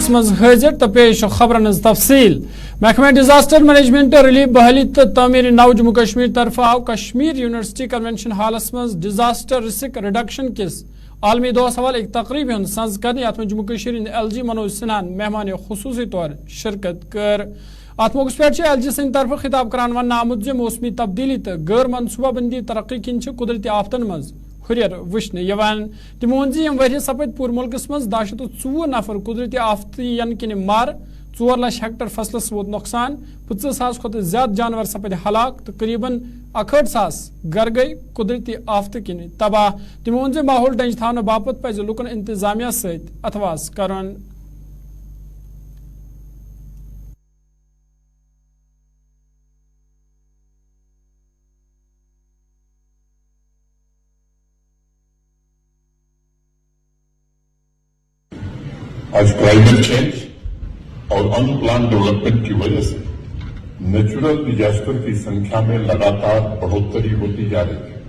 اخبارات مز حاضر تو پیش خبرن تفصیل محکمہ ڈیزاسٹر مینجمنٹ ریلیف بحالی تو تعمیر نو جموں کشمیر طرف آو کشمیر یونیورسٹی کنونشن ہالس مز ڈیزاسٹر رسک ریڈکشن کس عالمی دہ سوال ایک تقریب ہند سنز کرنے ات جموں کشمیر ایل جی منوج سنہان مہمان خصوصی طور شرکت کر ات موقع پہ ایل جی سند طرف خطاب کران ون آمت موسمی تبدیلی تو غیر منصوبہ بندی ترقی کن قدرتی آفتن مز ہریر وچھنے یوان تمو ون یم ورہ سپد پور ملکس مز 204 نفر قدرتی آفتین کن مار 4 لچھ ہیکٹر فصلس ووت نقصان 50,000 کھت زیادہ جانور سپد ہلاک تو قریباً 61,000 گر گئی قدرتی آفت کن تباہ تمو ون ماحول ڈنج تھاونہ باپت پز لکن انتظامیہ ست اتواس کرن آج کلائمیٹ چینج اور ان پلان ڈیولپمنٹ کی وجہ سے نیچرل ڈیزاسٹر کی سنکھیا میں لگاتار بڑھوتری ہوتی جا رہی ہے۔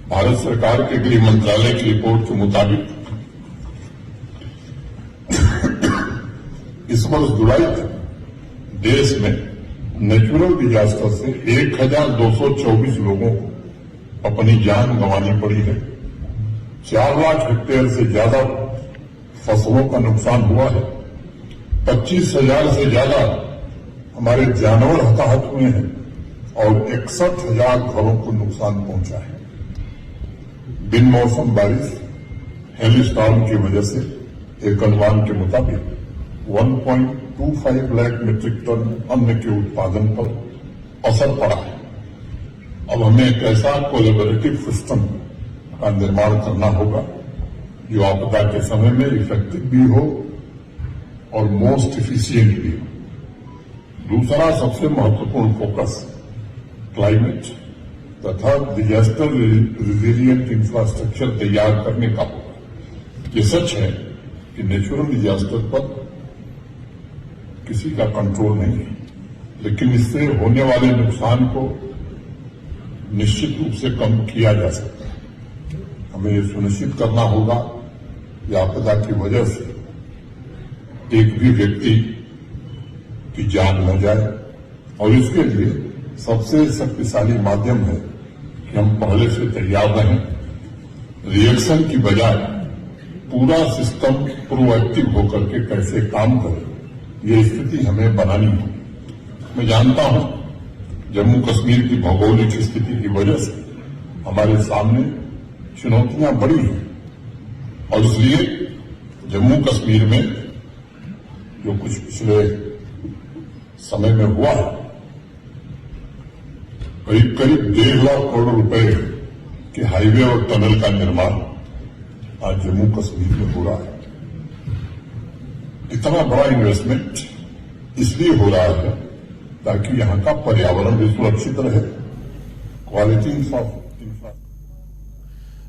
بھارت سرکار کے گृह منترالय کی رپورٹ کے مطابق اس برس جولائی تک دیش میں نیچرل ڈیزاسٹر سے 1,224 لوگوں کو اپنی جان گنوانی پڑی ہے۔ 4 لاکھ ہیکٹیئر سے زیادہ فصلوں کا نقصان ہوا ہے۔ 25,000 سے زیادہ ہمارے جانور ہتاہت ہوئے ہیں اور 61,000 گھروں کو نقصان پہنچا ہے۔ بن موسم بارش ہیل اسٹارم کی وجہ سے ایک انومان کے مطابق 1.25 لاکھ میٹرک ٹن ان کے اتپادن پر اثر پڑا ہے۔ اب ہمیں ایک ایسا کولیبریٹو سسٹم کا نرمان کرنا ہوگا جو آپدا کے سمے میں افیکٹو بھی ہو اور موسٹ ایفیشینٹ بھی ہو۔ دوسرا سب سے مہتوپورن فوکس کلائمیٹ تتھا ڈیزاسٹر ریزیلینٹ انفراسٹرکچر تیار کرنے کا ہوگا۔ یہ سچ ہے کہ نیچرل ڈیزاسٹر پر کسی کا کنٹرول نہیں ہے، لیکن اس سے ہونے والے نقصان کو نشچت روپ سے کم کیا جا سکتا ہے۔ ہمیں یہ سنشچت کرنا ہوگا کہ آپدا کی وجہ سے ایک بھی ویکتی کی جان نہ جائے، اور اس کے لیے سب سے شکتیشالی مادھیم ہے کہ ہم پہلے سے تیار رہیں، ری ایکشن کی بجائے پورا سسٹم پرو ایکٹیو ہو کر کے کیسے کام کرے، یہ استھتی ہمیں بنانی ہے۔ میں جانتا ہوں جموں کشمیر کی بھگولک استھتی کی وجہ سے ہمارے سامنے چنوتیاں بڑی ہیں، اور اس لیے جموں کشمیر میں جو کچھ پچھلے سمے میں ہوا ہے، قریب 1.5 لاکھ کروڑ روپے کے ہائی وے اور ٹنل کا نرمان آج جموں کشمیر میں ہو رہا ہے۔ اتنا بڑا انویسٹمنٹ اس لیے ہو رہا ہے تاکہ یہاں کا پریاورن بھی سرکشت رہے، کوالٹی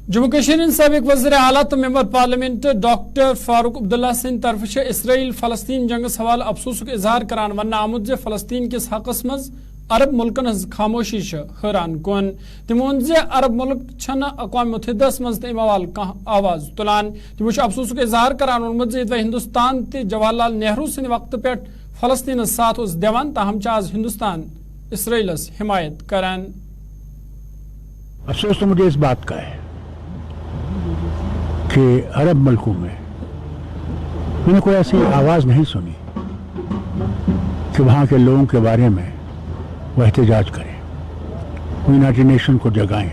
جموں کشمیر سابق وزیر اعلیٰ تو member parliament doctor Farooq Abdullah سند طرف اسرائیل فلسطین جنگس حوالہ افسوسک اظہار کران ون آمت فلسطین کس حقس مز عرب ملکن ہز خاموشی حیران کن تمو ون عرب ملک چھن اقوام متحدہ مز تم حوالہ کھانا آواز تلان تمو افسوسک اظہار کران وونمت ہندوستان تہ جواہر لال نہرو سند وقت پہ فلسطین ساتھ اس دیوان تاہم آز ہندوستان اسرائیلس حمایت کران۔ افسوس تو مجھے اس بات کا ہے کہ عرب ملکوں میں نے کوئی ایسی آواز نہیں سنی کہ وہاں کے لوگوں کے بارے میں وہ احتجاج کریں، یونائٹڈ نیشن کو جگائیں،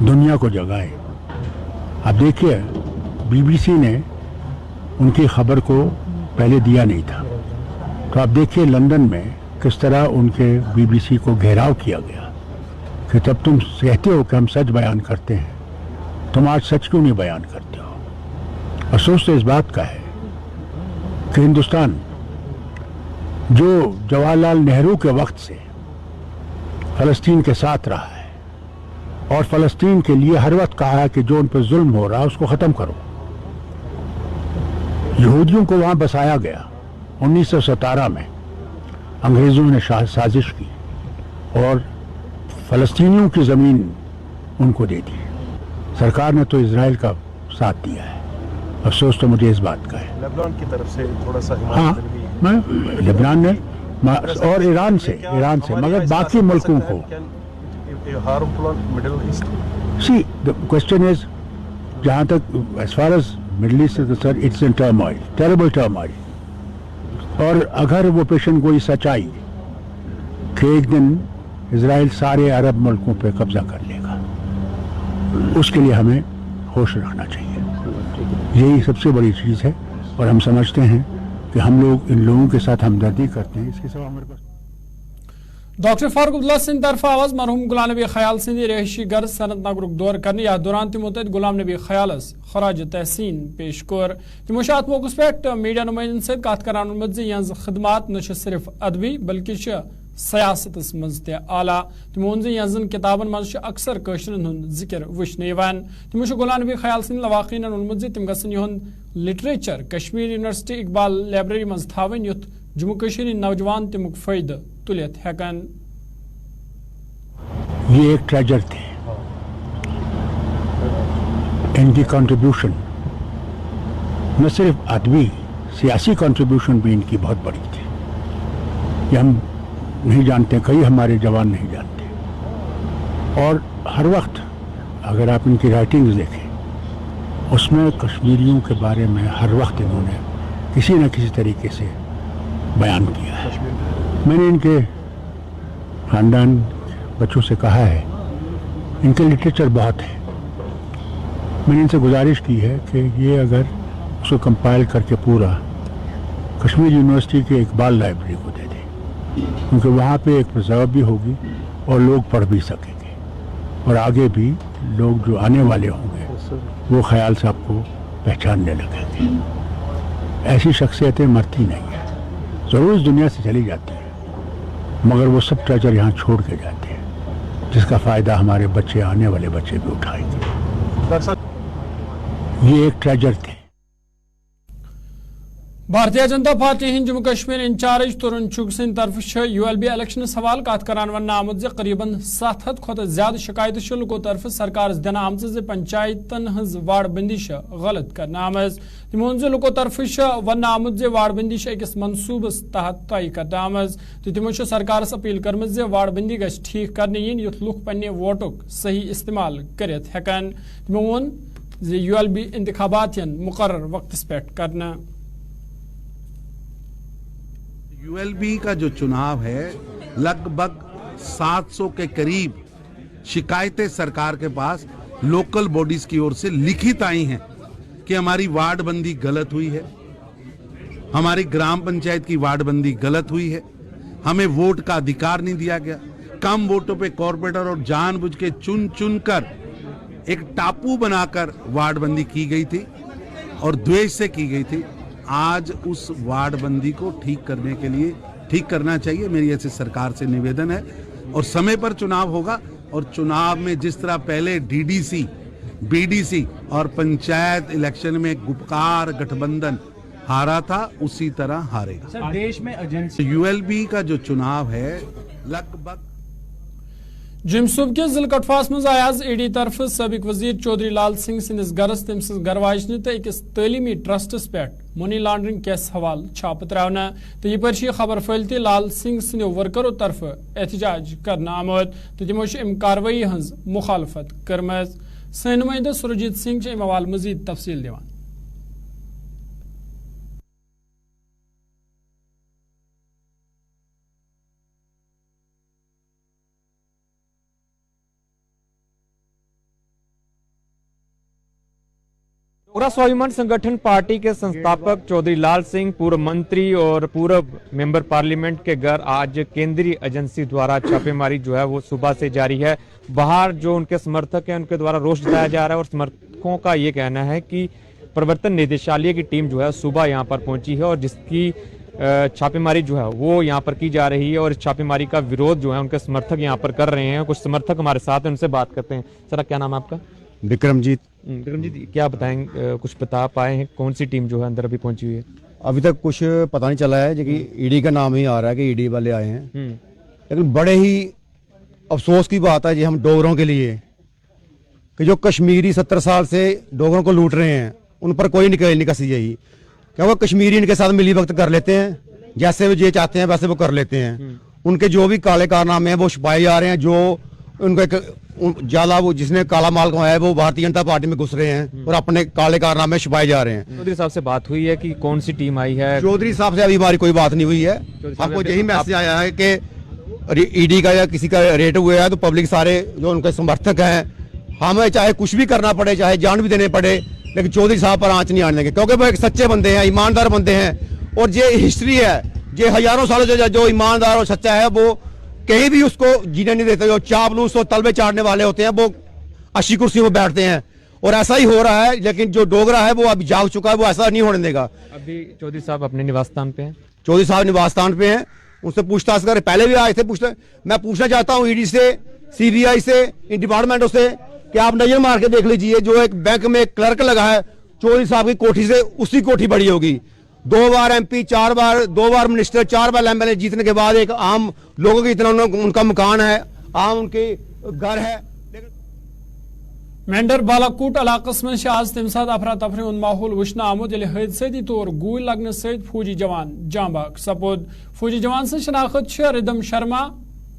دنیا کو جگائیں۔ اب دیکھیے بی بی سی نے ان کی خبر کو پہلے دیا نہیں تھا، تو اب دیکھیے لندن میں کس طرح ان کے بی بی سی کو گھیراؤ کیا گیا کہ جب تم کہتے ہو کہ ہم سچ بیان کرتے ہیں، تم آج سچ کیوں نہیں بیان کرتے ہو؟ افسوس تو اس بات کا ہے کہ ہندوستان جو جواہر لال نہرو کے وقت سے فلسطین کے ساتھ رہا ہے اور فلسطین کے لیے ہر وقت کہا ہے کہ جو ان پہ ظلم ہو رہا ہے اس کو ختم کرو۔ یہودیوں کو وہاں بسایا گیا 1917 میں، انگریزوں نے سازش کی اور فلسطینیوں کی زمین ان کو دے دی۔ سرکار نے تو اسرائیل کا ساتھ دیا ہے अफसोस तो मुझे इस बात का है। लेबनान की तरफ से थोड़ा सा हाँ, हिमाचल मैं लेबनान ने और ईरान से मगर बाकी मुल्कों को harmful on Middle East. See the question is, जहाँ तक as far as Middle East is sir, it's in turmoil, terrible turmoil. और अगर वो पेशेंट कोई सच्चाई कि एक दिन इजराइल सारे अरब मुल्कों पे कब्जा कर लेगा, उसके लिए हमें होश रखना चाहिए। यही सबसे बड़ी चीज़ है और हम समझते हैं कि हम लोग इन लोगों के साथ हमदर्दी करते हैं। इसके सिवा हमारे पास डॉक्टर फारूक अब्दुल्ला सिंह तरफ आवाज मरहूम गुलाम नबी ख्याल सिंह रिहायशी घर सनत नगरुक दौर करने या दौरान तमो तत गुलाम नबी ख्यालस खराज तहसीन पेश कोर तमो अत मौके पे मीडिया नुमाइंदन सत कत करान यहज खदमात न सिर्फ अदबी बल्कि सियासत मज आला। तमो वोन यहजन किताबन मज अक्सर कशरन हुंद जिक्र वुचने तमो गुलाम नबी ख्याल सिंह लवाकीन वोनमुत तम गहन literature Kashmir university Iqbal library मज थावन युथ जम्मू कश्मीर नौजवान तमुक फायदे तुलित हेकन। ये एक ट्रेजर थे, इनकी कंट्रीब्यूशन न सिर्फ अदबी सियासी कंट्रीब्यूशन भी इनकी बहुत बड़ी थी। ये हम नहीं जानते, कई हमारे जवान नहीं जानते। और हर वक्त अगर आप इनकी राइटिंग्स देखें, उसमें कश्मीरियों के बारे में हर वक्त इन्होंने किसी न किसी तरीके से बयान किया है। मैंने इनके ख़ानदान बच्चों से कहा है, इनके लिटरेचर बहुत है। मैंने इनसे गुजारिश की है कि ये अगर उसको कंपाइल करके पूरा कश्मीर यूनिवर्सिटी के इकबाल लाइब्रेरी को दे दें, क्योंकि वहाँ पे एक प्रिजर्व भी होगी और लोग पढ़ भी सकेंगे, और आगे भी लोग जो आने वाले होंगे वो ख्याल साहब को पहचानने लगेंगे। ऐसी शख्सियतें मरती नहीं हैं, ज़रूर इस दुनिया से चली जाती है, मगर वो सब ट्रेजर यहाँ छोड़ के जाते हैं, जिसका फ़ायदा हमारे बच्चे, आने वाले बच्चे भी उठाएंगे। ये एक ट्रेजर थे। भारतीय जनता पार्टी हिंद जम्मू कश्मीर इंचार्ज तरुण चुग सिंह तरफ ULB इलेक्शन सवाल कत करान वन आमुत जे करीबन 700 खुद ज्यादा शिकायत लुको तरफ सरकार दिन आम पंचायतन हज वार्डबंदी गलत करना आमज तमो लुको तरफ वन आमुत जे वार्डबंदी अकिस मनसूबस तहत तय करना आमज तो तमो सरकार अपील कर्म जे वार्डबंदी गछ ठीक करने yin युथ लुक पन्ने वोटुक सही इस्तेमाल करित हेकन। तमो वोन जे ULB इंतखाबात मुकर्रर वक्त पे करना। ULB का जो चुनाव है, लगभग 700 के करीब शिकायतें सरकार के पास लोकल बॉडीज की ओर से लिखित आई हैं कि हमारी वार्डबंदी गलत हुई है, हमारी ग्राम पंचायत की वार्डबंदी गलत हुई है, हमें वोट का अधिकार नहीं दिया गया, कम वोटों पे कॉर्पोरेटर और जानबूझ के चुन चुन कर एक टापू बनाकर वार्डबंदी की गई थी और द्वेष से की गई थी। आज उस वार्डबंदी को ठीक करने के लिए ठीक करना चाहिए, मेरी ऐसे सरकार से निवेदन है। और समय पर चुनाव होगा, और चुनाव में जिस तरह पहले DDC, BDC और पंचायत इलेक्शन में गुपकार गठबंधन हारा था, उसी तरह हारेगा। सर, देश में एजेंसी ULB का जो चुनाव है, लगभग जिम सूब के जिल कटवास मज आयाज ED तरफ सबक वजीर चौधरी लाल सिंह सिंदिस गरस तम सज गरवाजन तो अकिस तलीमी ट्रस्टस पे मनी लॉन्ड्रिंग केस हवाल छाप त्रावना तो यह पर खबर फैलती लाल सिंह सिंदो वर्करों तरफ एहतजाज करना आमद तो तमो अम कार्रवाई हज मुखालफत करमज। सन नुमाइंदा सुरजीत सिंह अम हवाल मजीद तफसील दिवान। पूरा स्वाभिमान संगठन पार्टी के संस्थापक चौधरी लाल सिंह, पूर्व मंत्री और पूर्व मेंबर पार्लियामेंट के घर आज केंद्रीय एजेंसी द्वारा छापेमारी जो है वो सुबह से जारी है। बाहर जो उनके समर्थक हैं उनके द्वारा रोष जताया जा रहा है और समर्थकों का ये कहना है कि प्रवर्तन निदेशालय की टीम जो है सुबह यहाँ पर पहुंची है और जिसकी छापेमारी जो है वो यहाँ पर की जा रही है और इस छापेमारी का विरोध जो है उनके समर्थक यहाँ पर कर रहे हैं। कुछ समर्थक हमारे साथ हैं, उनसे बात करते हैं। सर, क्या नाम है आपका? विक्रमजीत। विक्रमजीत, क्या बताएं, कुछ बता पाए हैं कौन सी टीम जो है अंदर अभी पहुंची हुई है? अभी तक कुछ पता नहीं चला है, कि ईडी का नाम ही आ रहा है कि ईडी वाले आए हैं, लेकिन बड़े ही अफसोस की बात है जी हम डोगरों के लिए कि जो कश्मीरी 70 साल से डोगरों को लूट रहे हैं उन पर कोई निकसी यही क्या वो कश्मीरी इनके साथ मिली वक्त कर लेते हैं, जैसे वो ये चाहते हैं वैसे वो कर लेते हैं। उनके जो भी काले कारनामे हैं वो छुपाए जा रहे हैं। जो उनको एक ज्यादा वो जिसने काला माल कमाया है वो भारतीय जनता पार्टी में घुस रहे हैं और अपने काले कारनामे छुपाए जा रहे हैं। चौधरी साहब से बात हुई है कि कौन सी टीम आई है? चौधरी साहब से अभी हमारी कोई बात नहीं हुई है। हमको यही मैसेज आया है कि ईडी का या किसी का रेट हुआ है तो पब्लिक सारे जो उनके समर्थक हैं, हमें चाहे कुछ भी करना पड़े, चाहे जान भी देने पड़े, लेकिन चौधरी साहब पर आंच नहीं आने देंगे, क्योंकि वो एक सच्चे बंदे हैं, ईमानदार बंदे हैं। और ये हिस्ट्री है, ये हजारों सालों जो ईमानदार और सच्चा है वो कहीं भी उसको जीने नहीं देते। जो चापलूस और तलबे चाटने वाले होते हैं वो अच्छी कुर्सी में बैठते हैं, और ऐसा ही हो रहा है। लेकिन जो डोगरा है वो अभी जाग चुका है, वो ऐसा नहीं होने देगा। अभी चौधरी साहब अपने निवास स्थान पे हैं? चौधरी साहब निवास स्थान पे हैं, उनसे पूछताछ कर, पहले भी आए थे मैं पूछना चाहता हूँ ईडी से, सीबीआई से, इन डिपार्टमेंटों से कि आप नजर मार के देख लीजिए, जो एक बैंक में एक क्लर्क लगा है चौधरी साहब की कोठी से उसकी कोठी बड़ी होगी। 2 बार MP, 2 बार मिनिस्टर, 4 बार MLA जीतने के बाद एक आम लोगों की इतना उनका मकान है, आम उनके घर है। मेंढर बालाकोट इलाकस में आज तम सात अफरा तफरी उन माहौल वुचन आमुत ये हादसाती तौर गोली लगने सहित फौजी जवान जांबाग सपोद। फौजी जवान से शनाख्त रिदम शर्मा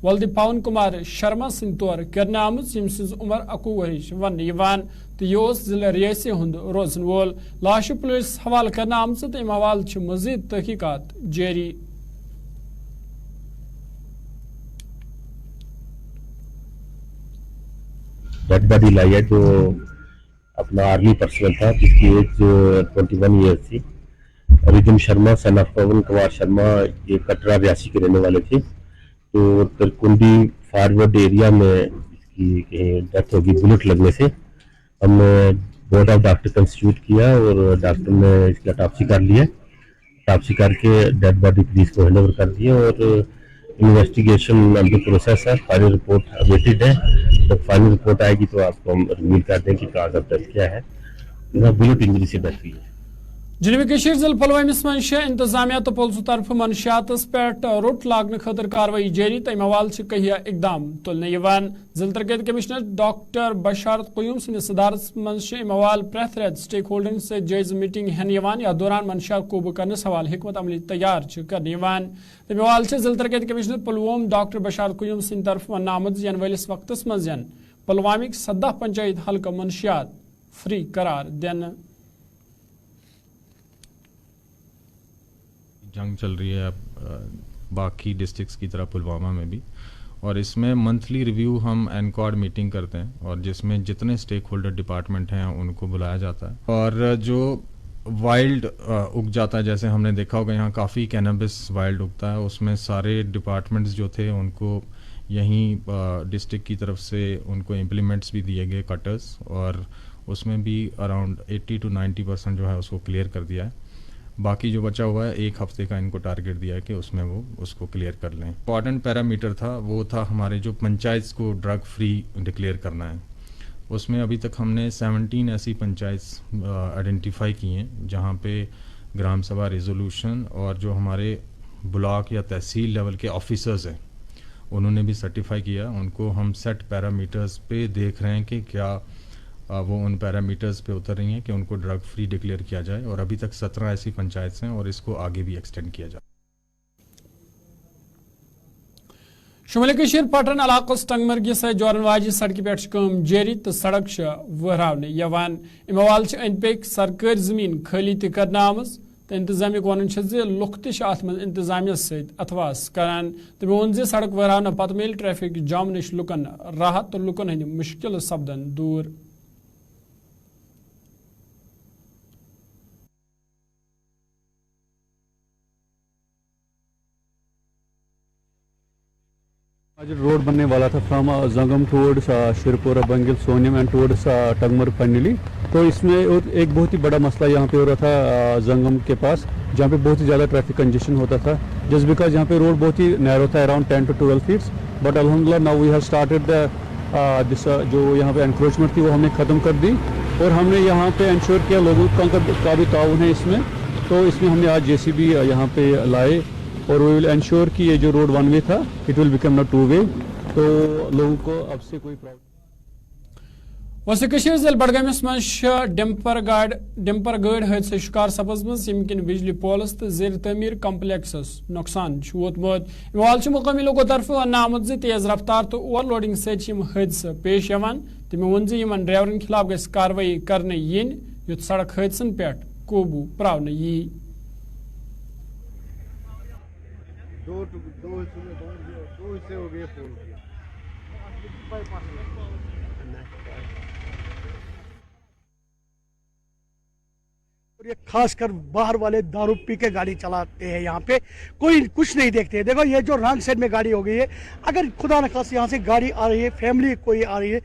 वल्दी पवन कुमार शर्मा सिंह तौर करने आमुत, यम सिज उमर 21 वरिश वन तो यह जिले रियासी हुंद रोजन वोल। लाश पुलिस हवाल करने आमुत तो अम हवाल मजीद तहकीकात जारी। डेड बॉडी लाई है जो अपना आर्मी पर्सनल था, जिसकी एज 21 ईयर्स थी। रिदम शर्मा सन ऑफ पवन कुमार शर्मा ये कटरा रियासी के रहने वाले थे। तो तरकुंडी फॉरवर्ड एरिया में इसकी डेथ होगी बुलेट लगने से। हमने बोर्ड ऑफ डॉक्टर कंस्टिट्यूट किया और डॉक्टर ने इसकी ऑटोप्सी कर लिया। ऑटोप्सी करके डेड बॉडी पुलिस को हैंड ओवर कर दिया और इन्वेस्टिगेशन अंडर प्रोसेस है। फाइनल रिपोर्ट अवेटेड है, जब फाइनल रिपोर्ट आएगी तो आपको हम रिवील कर दें कि काज ऑफ डेथ क्या है। बुलेट इंजरी से डेथ हुई है। जनूबी कश्मीर जिले पुलवामिस मं इंतजामिया तो पुलिस तरफ मनशियात पे रोट लागने खतर कार्रवाई जारी तो हवाल कहिया इकदाम तुलने जिले तरक्यात कमिश्नर डॉक्टर बशारत क़यूम सद सदारत मं हवाल प्रथ रेत स्टेक होल्डर से जायज मीटिंग हेन या दौरान मनशियात कूब करने हवाल हिकमत अमली तैयार करने तम हवाल जिले तरक्यात कमिश्नर पुलवाम डॉक्टर बशारत क़यूम सद तरफ वन आमद यन वलिस वक्तस मं पुलवामिक 17 पंचायत हल्का मनशियात फ्री करार देने। जंग चल रही है बाकी डिस्ट्रिक्ट्स की तरह पुलवामा में भी, और इसमें मंथली रिव्यू हम एनकॉर्ड मीटिंग करते हैं और जिसमें जितने स्टेक होल्डर डिपार्टमेंट हैं उनको बुलाया जाता है। और जो वाइल्ड उग जाता है, जैसे हमने देखा होगा यहाँ काफ़ी कैनबिस वाइल्ड उगता है, उसमें सारे डिपार्टमेंट्स जो थे उनको यहीं डिस्ट्रिक्ट की तरफ से उनको इम्प्लीमेंट्स भी दिए गए कटर्स, और उसमें भी अराउंड 80 to 90% जो है उसको क्लियर कर दिया है। बाकी जो बचा हुआ है 1 हफ्ते का इनको टारगेट दिया है कि उसमें वो उसको क्लियर कर लें। इम्पॉर्टेंट पैरामीटर था वो था हमारे जो पंचायत को ड्रग फ्री डिक्लेयर करना है। उसमें अभी तक हमने 17 ऐसी पंचायत आइडेंटिफाई की हैं जहाँ पे ग्राम सभा रेजोल्यूशन और जो हमारे ब्लॉक या तहसील लेवल के ऑफिसर्स हैं उन्होंने भी सर्टिफाई किया। उनको हम सेट पैरामीटर्स पे देख रहे हैं कि क्या वो उन पैरामीटर्स पे उतर रही हैं कि उनको ड्रग फ्री डिक्लेयर किया जाए, और अभी तक 17 ऐसी पंचायत हैं और इसको आगे भी एक्सटेंड किया जाए। शुमाली कशीर पटन इलाकस टंगमर्गी से जोरन वाजी सड़क पे काम जारी तो सड़क वहरावने यवान। अम हवाल अंद पक सरकारी जमीन खाली तर्न आमज तो इंतजामिया वन लुक तथ मज इंतजामिया सथवास करान। तो मे वो सड़क वहरावने पत मिल ट्रैफिक जाम नश लुकन राहत तो लुकन हंद मुश्किल सपदन दूर। आज रोड बनने वाला था फ्रॉम जंगम towards शिरपुरा बंगिल सोनियम and towards Tangmar finally. तो इसमें एक बहुत ही बड़ा मसला यहाँ पे हो रहा था जंगम के पास, जहाँ पे बहुत ही ज़्यादा ट्रैफिक कंजेशन होता था जस्ट बिकॉज यहाँ पे रोड बहुत ही नैरो था, अराउंड 10 to 12 फीट्स। बट अल्हम्दुलिल्लाह now we have started this जो यहाँ पे एनक्रोचमेंट थी वो हमने ख़त्म कर दी, और हमने यहाँ पे इंश्योर किया लोगों का भी ताउन है इसमें। तो इसमें हमने आज JCB यहाँ पे लाए और वी विल एंश्योर कि ये जो रोड वन वे था इट विल बिकम नॉट 2 वे, तो लोगों को अब से कोई प्रॉब्लम। वसी कशीर जिले बडगामिस मज डंपर गाड़ हादसे शिकार सपजमज यम बिजली पोलस तो जेर तमीर कम्प्लेक्सस नुकसान वोतमुत वाल मुकामी लोगों तरफ वन आमुत तेज रफ्तार तो ओवरलोडिंग सदसे पेश तमें वोन ड्राइवरन खिलाफ गई कार्रवाई करने युत सड़क हादसन पे काबू प्रावन यी ये खासकर बाहर वाले दारू पी के गाड़ी चलाते हैं, यहाँ पे कोई कुछ नहीं देखते। देखो ये जो रॉन्ग साइड में गाड़ी हो गई है, अगर खुदा न खास यहाँ से गाड़ी आ रही है, फैमिली कोई आ रही है,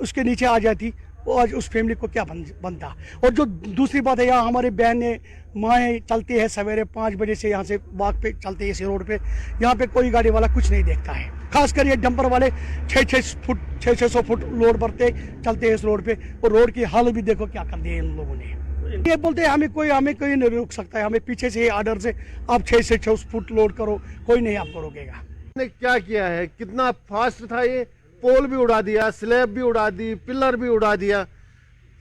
उसके नीचे आ जाती, वो आज उस फैमिली को क्या बनता। और जो दूसरी बात है, यहाँ हमारी बहनें माएँ चलती है सवेरे 5 बजे से यहाँ से वॉक पे चलते हैं इसी रोड पे, यहाँ पे कोई गाड़ी वाला कुछ नहीं देखता है। खासकर ये डंपर वाले 600 फुट लोड भरते चलते हैं इस रोड पे, और रोड की हालत भी देखो क्या कर दी है इन लोगों ने। ये बोलते हैं हमें कोई नहीं रोक सकता है, हमें पीछे से आर्डर से आप 600 फुट लोड करो, कोई नहीं आपको रोकेगा। ने क्या किया है, कितना फास्ट था ये, पोल भी उड़ा दिया, स्लैब भी उड़ा दी, पिलर भी उड़ा दिया।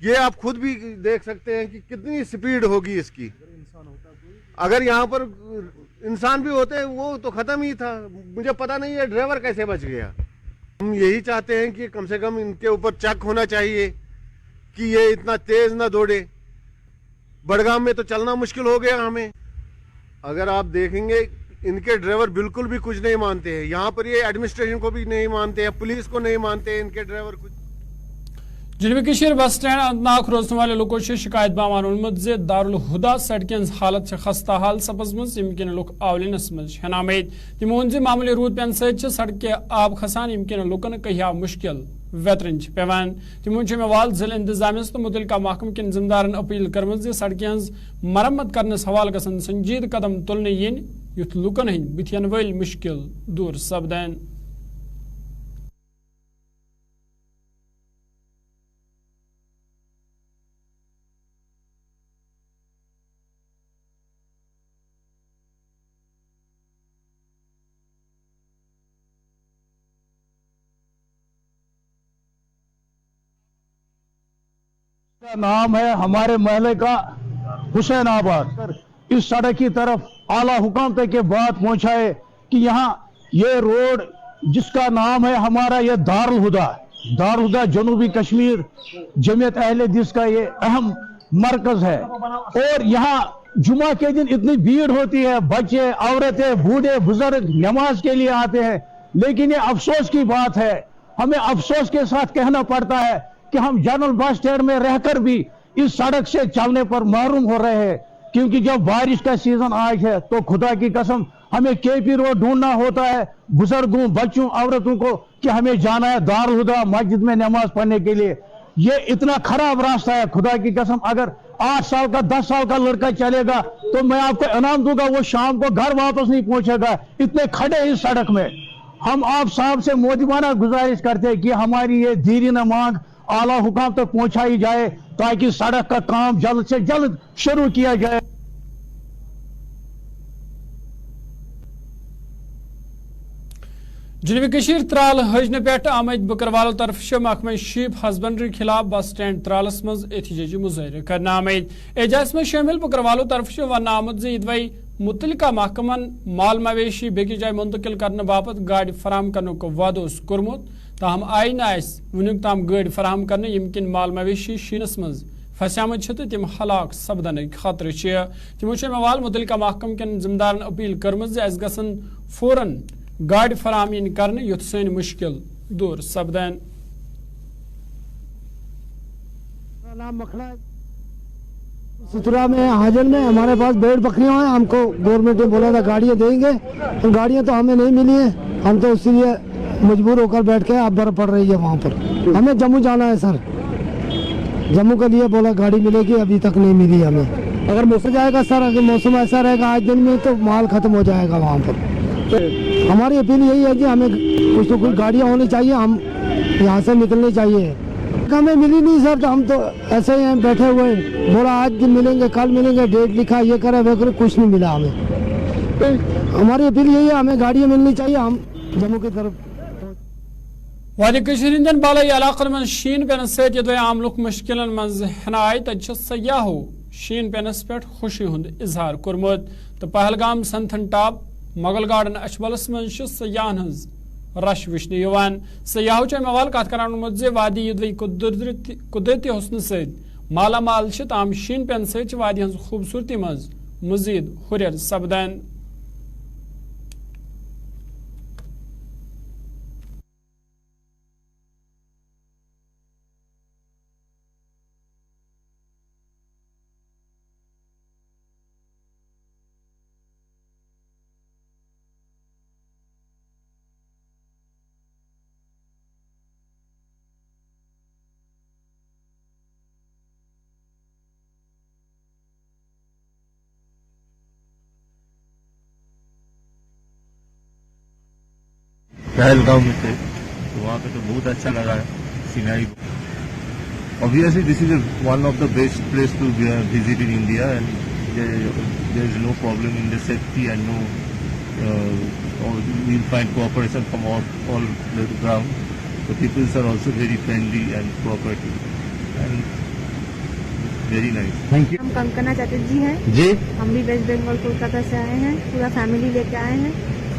ये आप खुद भी देख सकते हैं कि कितनी स्पीड होगी इसकी। अगर यहाँ पर इंसान भी होते वो तो खत्म ही था। मुझे पता नहीं है ड्राइवर कैसे बच गया। हम यही चाहते हैं कि कम से कम इनके ऊपर चेक होना चाहिए कि ये इतना तेज ना दौड़े। बड़गाम में तो चलना मुश्किल हो गया हमें। अगर आप देखेंगे इनके ड्राइवर बिल्कुल भी कुछ नहीं मानते हैं। यहाँ पर ये एडमिनिस्ट्रेशन को भी नहीं मानते हैं, पुलिस को नहीं मानते हैं, इनके ड्राइवर कुछ। जनूबी कशीर बस स्टैंड अनंतनाग रोजन वाले लोगों से शिकायत बामान उन्मुत जे दारुल हुदा सड़कें हालत से खस्ता हाल सपजमज यमकिन लुक आवलिनस मज हनामेद तिमोन जे मामूली रूद पेन सड़क आब खसान यमकिन लुकन कहिया मुश्किल वेतरन पेवान तिमोन वाल जिले इंतजामिया तो मुतलका महकम किन जिम्मेदारन अपील करमज सड़कें मरम्मत करनस हवाल गसन संजीद कदम तुलने यिन युथ लुकन हंद बिथियन वल मुश्किल दूर सपदन। नाम है हमारे महल का हुसैनाबाद। इस सड़क की तरफ आला हुकाम तक ये बात पहुंचाए कि यहाँ ये रोड जिसका नाम है हमारा ये दारुल हुदा जनूबी कश्मीर जमीयत अहले हदीस का ये अहम मरकज है। और यहाँ जुमा के दिन इतनी भीड़ होती है, बच्चे औरतें बूढ़े बुजुर्ग नमाज के लिए आते हैं। लेकिन ये अफसोस की बात है, हमें अफसोस के साथ कहना पड़ता है कि हम जनरल बस स्टैंड में रहकर भी इस सड़क से चलने पर महरूम हो रहे हैं। क्योंकि जब बारिश का सीजन आज है तो खुदा की कसम हमें केपी रोड ढूंढना होता है बुजुर्गों बच्चों औरतों को कि हमें जाना है दारुल हुदा मस्जिद में नमाज पढ़ने के लिए। ये इतना खराब रास्ता है, खुदा की कसम अगर 8 साल का 10 साल का लड़का चलेगा तो मैं आपको इनाम दूंगा, वो शाम को घर वापस नहीं पहुंचेगा। इतने खड़े इस सड़क में। हम आप साहब से मोदिबाना गुजारिश करते हैं कि हमारी ये दीरीना मांग आला हुकाम तक पहुंचाई जाए ताकि सड़क का काम जल्द से जल्द शुरू किया जाए। जनूबी कशीर त्राल हजन पे आमद बकरवालों तरफ से महकमा शीप हस्बेंड्री खिलाफ बस स्टैंड त्रालस मज एहतजाजी मुजाहरे करना आमद। एजाज में शामिल बकरवालों तरफ से वन आमद इदवई मुतलका महकमन माल मवेशी बेकि जाय मुंतकिल करने बापत गाड़ी फराम करने को वादो कोरमुत, ताहम आई वुनुक ताम गाड़ी फराम करने यमकिन माल मवेशी शीनस मज फसामत तो तम हलाक सपदन खतरे तमो वाल मुतलका महकम कन जिम्मेदारन अपील करमज गसन फौरन गाड़ी फराम इन करने युथ सन मुश्किल दूर सपदन। सतुरा में हाजन में हमारे पास भेड़ बकरियां हैं। हमको गवर्नमेंट ने बोला था गाड़ियां देंगे, तो गाड़ियां तो हमें नहीं मिली है। हम तो इसीलिए मजबूर होकर बैठ के अब बर्फ पड़ रही है वहाँ पर। हमें जम्मू जाना है सर, जम्मू के लिए बोला गाड़ी मिलेगी, अभी तक नहीं मिली हमें। अगर मौसम जाएगा सर, अगर मौसम ऐसा रहेगा आज दिन में तो माल खत्म हो जाएगा वहाँ पर। हमारी अपील यही है कि हमें कुछ तो कुछ गाड़ियाँ होनी चाहिए, हम यहाँ से निकलनी चाहिए। हमें मिली नहीं सर, तो हम तो ऐसे ही हैं बैठे हुए। बोला आज दिन मिलेंगे कल मिलेंगे, डेट लिखा ये करे वो करे, कुछ नहीं मिला हमें। हमारी अपील यही है हमें गाड़ियाँ मिलनी चाहिए, हम जम्मू की तरफ। وادی کشمیر ہندین بالائی علاقن من شین پینس ست یدوی عام لوک مشکلن من ہنائے تج سیاحو شین پینس پہ خوشی ہند اظہار کورمت تو پہلگام سنتھن ٹاپ مغل گارڈن اچبلس من سیاحن ہز رش وچھنے یوان سیاحو چھ موال کت کران وونمت وادی یدوی قدرتی حسن ست مالا مال تام شین پین ست وادی ہز خوبصورتی مز مزید ہریر سپدان پہلگام میں تھے تو وہاں پہ تو بہت اچھا لگا ہے scenario. Obviously this is one of the best place to visit in India, and there is no problem in the safety and no we'll find cooperation from all the ground. The people are also very friendly and cooperative and very nice. Thank you. ہم کنکنا چٹرجی ہیں جی. ہم بھی waste Bengal Kolkata سے آئے ہیں, پورا family لے کے آئے ہیں,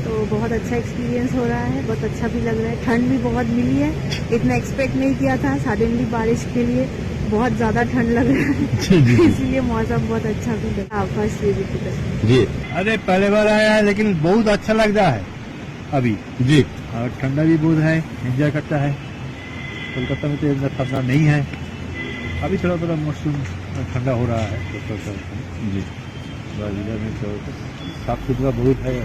تو بہت اچھا ایکسپیرینس ہو رہا ہے, بہت اچھا بھی لگ رہا ہے. ٹھنڈ بھی بہت ملی ہے, اتنا ایکسپیکٹ نہیں کیا تھا. سڈنلی بارش کے لیے بہت زیادہ ٹھنڈ لگ رہا ہے, اسی لیے موسم بہت اچھا بھی لگا. فرسٹ وزٹ جی. ارے پہلے بار آیا ہے لیکن بہت اچھا لگ رہا ہے ابھی. جی. اور ٹھنڈا بھی بہت ہے, انجوائے کرتا ہے. کولکاتہ میں تو اتنا ٹھنڈا نہیں ہے, ابھی تھوڑا تھوڑا موسم ٹھنڈا ہو رہا ہے. جی. ادھر میں صاف ستھرا بہت ہے.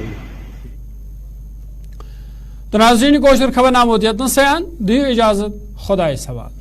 تو ناظرین کوشر خبر نامہ یتن سیان دیو اجازت خدائے سوال.